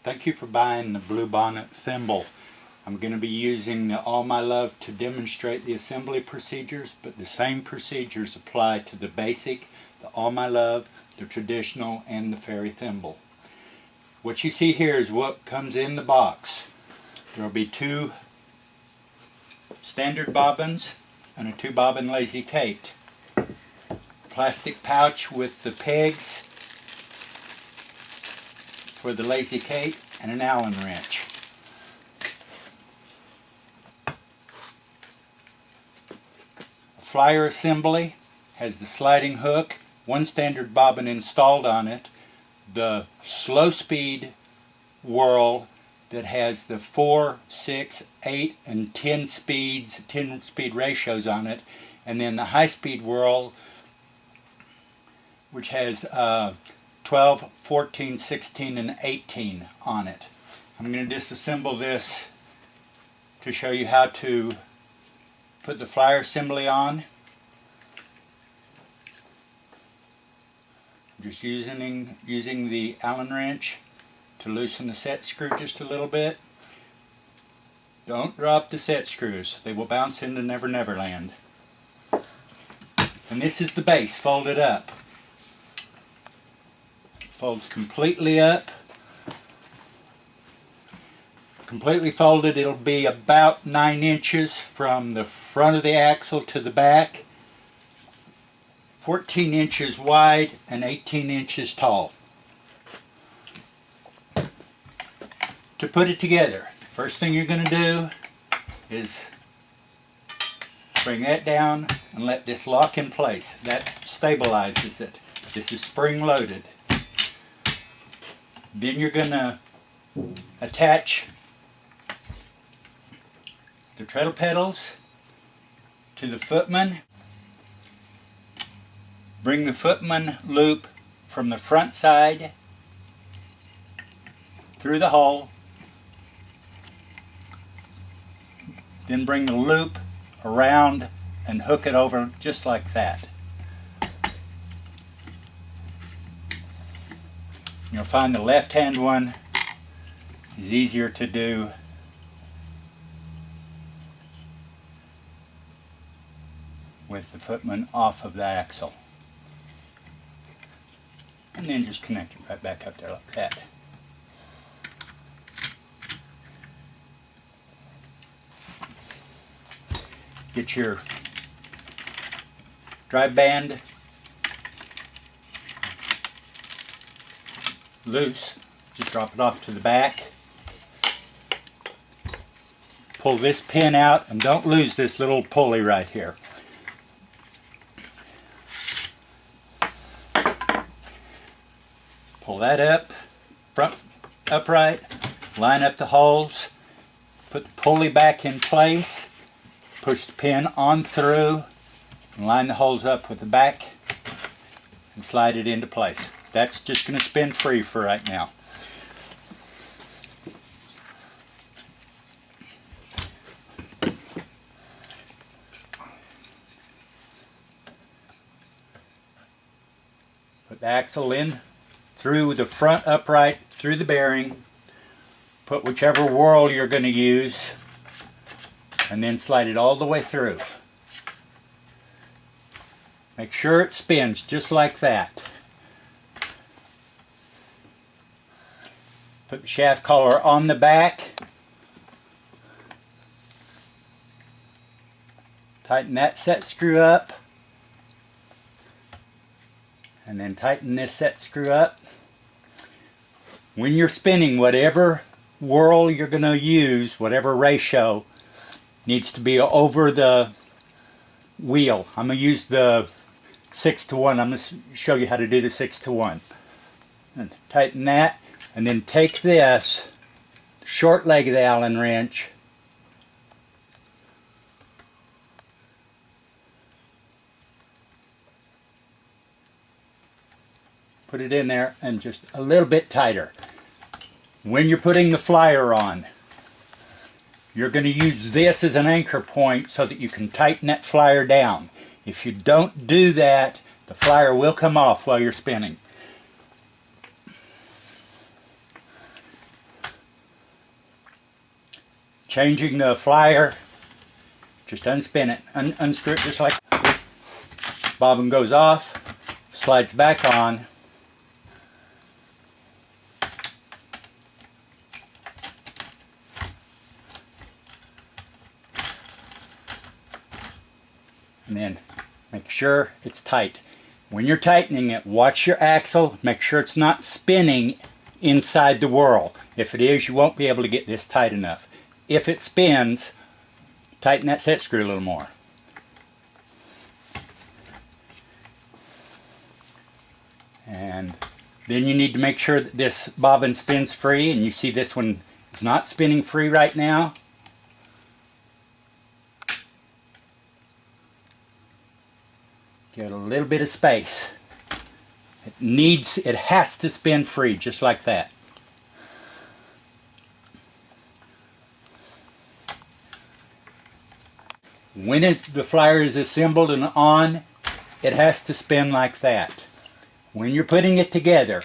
Thank you for buying the Blue Bonnet Thimble. I'm going to be using the All My Love to demonstrate the assembly procedures, but the same procedures apply to the basic, the All My Love, the traditional, and the fairy thimble. What you see here is what comes in the box. There will be 2 standard bobbins and a 2 bobbin lazy Kate. Plastic pouch with the pegs for the lazy Kate and an Allen wrench. A flyer assembly has the sliding hook, 1 standard bobbin installed on it, the slow speed whirl that has the 4, 6, 8, and 10 speed ratios on it, and then the high speed whirl which has 12, 14, 16, and 18 on it. I'm going to disassemble this to show you how to put the flyer assembly on. Just using the Allen wrench to loosen the set screw just a little bit. Don't drop the set screws. They will bounce into Never Never Land. And this is the base folded up. Folds completely up. Completely folded, it'll be about 9 inches from the front of the axle to the back, 14 inches wide and 18 inches tall. To put it together, the first thing you're going to do is bring that down and let this lock in place. That stabilizes it. This is spring loaded. Then you're going to attach the treadle pedals to the footman. Bring the footman loop from the front side through the hole. Then bring the loop around and hook it over just like that. You'll find the left-hand one is easier to do with the footman off of the axle. And then just connect it right back up there like that. Get your drive band loose. Just drop it off to the back. Pull this pin out and don't lose this little pulley right here. Pull that up, front upright, line up the holes, put the pulley back in place, push the pin on through, and line the holes up with the back and slide it into place. That's just going to spin free for right now. Put the axle in through the front upright, through the bearing. Put whichever whirl you're going to use, and then slide it all the way through. Make sure it spins just like that. Put the shaft collar on the back. Tighten that set screw up. And then tighten this set screw up. When you're spinning, whatever whirl you're going to use, whatever ratio, needs to be over the wheel. I'm going to use the 6:1. I'm going to show you how to do the 6:1. And tighten that. And then take this short leg of the Allen wrench, put it in there and just a little bit tighter. When you're putting the flyer on, you're going to use this as an anchor point so that you can tighten that flyer down. If you don't do that, the flyer will come off while you're spinning. changing the flyer, just unspin it, unscrew it just like bobbin goes off, slides back on. And then make sure it's tight. When you're tightening it, watch your axle, make sure it's not spinning inside the whirl. If it is, you won't be able to get this tight enough. If it spins, tighten that set screw a little more. And then you need to make sure that this bobbin spins free, and you see this one is not spinning free right now. Get a little bit of space. It has to spin free, just like that. When the flyer is assembled and on, it has to spin like that. When you're putting it together,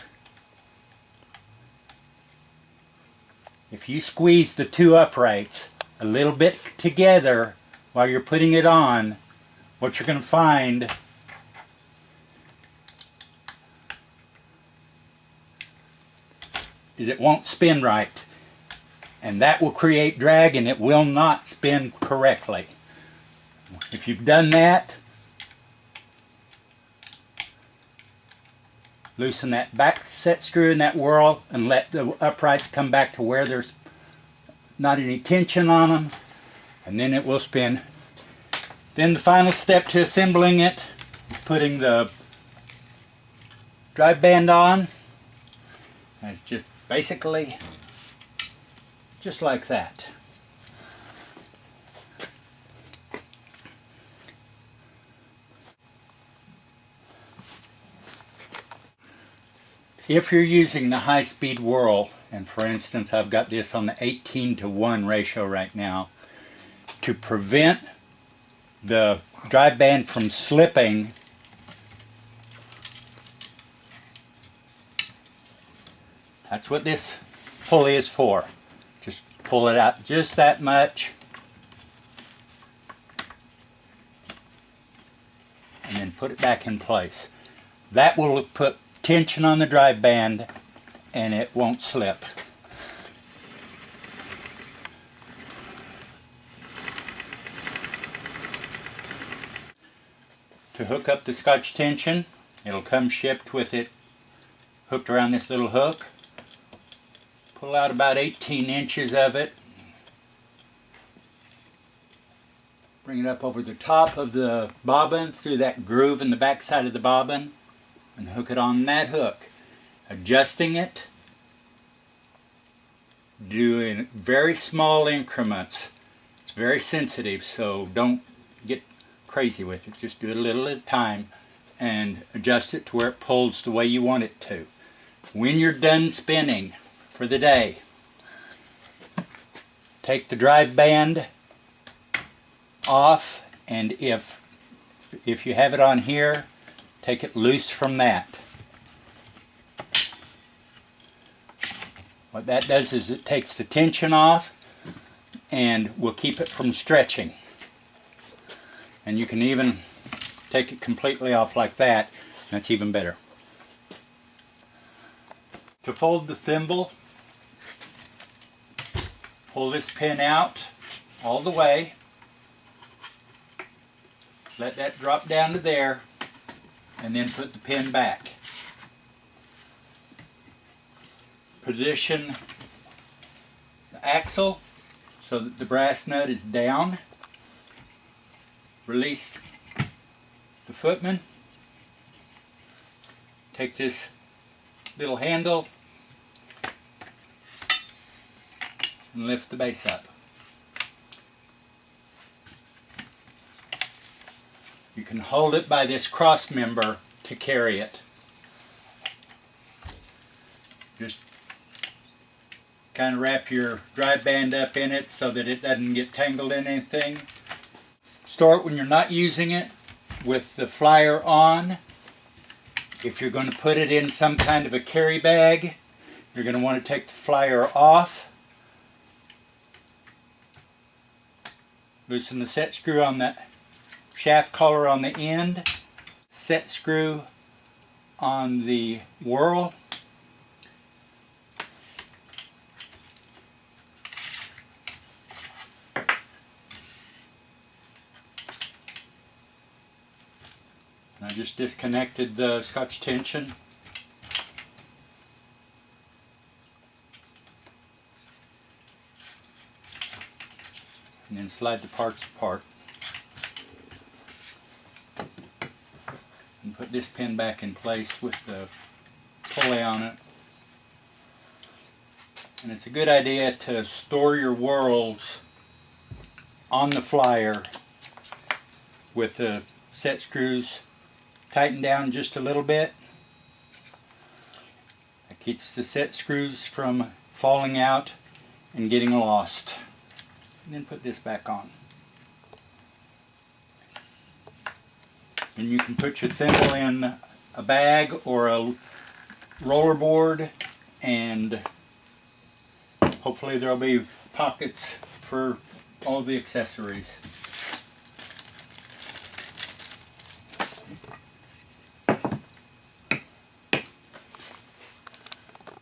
if you squeeze the two uprights a little bit together while you're putting it on, what you're going to find is it won't spin right, and that will create drag and it will not spin correctly. If you've done that, loosen that back set screw in that whirl and let the uprights come back to where there's not any tension on them, and then it will spin. Then the final step to assembling it is putting the drive band on. And it's just basically just like that. If you're using the high-speed whirl, and for instance I've got this on the 18:1 ratio right now, to prevent the drive band from slipping, that's what this pulley is for. Just pull it out just that much, and then put it back in place. That will put tension on the drive band and it won't slip. To hook up the Scotch tension, it'll come shipped with it hooked around this little hook. Pull out about 18 inches of it. Bring it up over the top of the bobbin through that groove in the back side of the bobbin and hook it on that hook. Adjusting it, doing very small increments. It's very sensitive, so don't get crazy with it. Just do it a little at a time and adjust it to where it pulls the way you want it to. When you're done spinning for the day, take the drive band off, and if you have it on here, take it loose from that. What that does is it takes the tension off and will keep it from stretching. And you can even take it completely off like that. That's even better. To fold the thimble, pull this pin out all the way. Let that drop down to there, and then put the pin back. Position the axle so that the brass nut is down. Release the footman. Take this little handle and lift the base up. You can hold it by this cross member to carry it. Just kind of wrap your drive band up in it so that it doesn't get tangled in anything. Store it when you're not using it with the flyer on. If you're going to put it in some kind of a carry bag, you're going to want to take the flyer off Loosen the set screw on that shaft collar on the end, set screw on the whorl. I just disconnected the Scotch tension. And then slide the parts apart. And put this pin back in place with the pulley on it. And it's a good idea to store your whorls on the flyer with the set screws tightened down just a little bit. That keeps the set screws from falling out and getting lost. And then put this back on. And you can put your thimble in a bag or a rollerboard, and hopefully there'll be pockets for all the accessories.